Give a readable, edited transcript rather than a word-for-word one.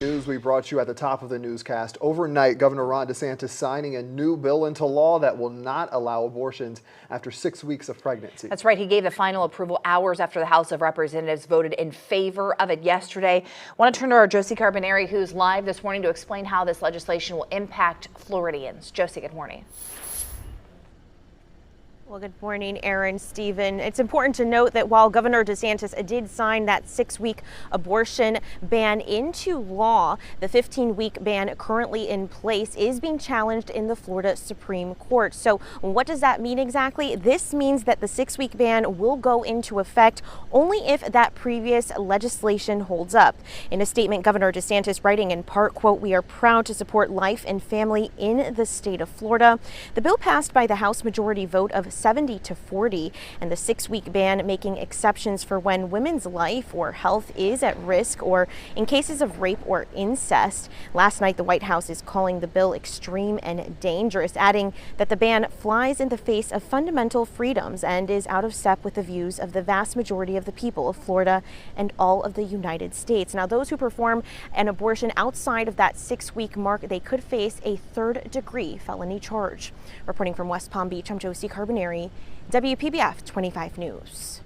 News we brought you at the top of the newscast. Overnight, Governor Ron DeSantis signing a new bill into law that will not allow abortions after 6 weeks of pregnancy. That's right. He gave the final approval hours after the House of Representatives voted in favor of it yesterday. I want to turn to our Josie Carbonari, who's live this morning to explain how this legislation will impact Floridians. Josie, good morning. Well, good morning, Aaron, Stephen. It's important to note that while Governor DeSantis did sign that 6-week abortion ban into law, the 15-week ban currently in place is being challenged in the Florida Supreme Court. So what does that mean exactly? This means that the 6-week ban will go into effect only if that previous legislation holds up. In a statement, Governor DeSantis writing in part, quote, "We are proud to support life and family in the state of Florida." The bill passed by the House majority vote of 70-40, and the 6-week ban making exceptions for when women's life or health is at risk or in cases of rape or incest. Last night, the White House is calling the bill extreme and dangerous, adding that the ban flies in the face of fundamental freedoms and is out of step with the views of the vast majority of the people of Florida and all of the United States. Now, those who perform an abortion outside of that 6-week mark, they could face a third-degree felony charge. Reporting from West Palm Beach, I'm Josie Carbonari, WPBF 25 News.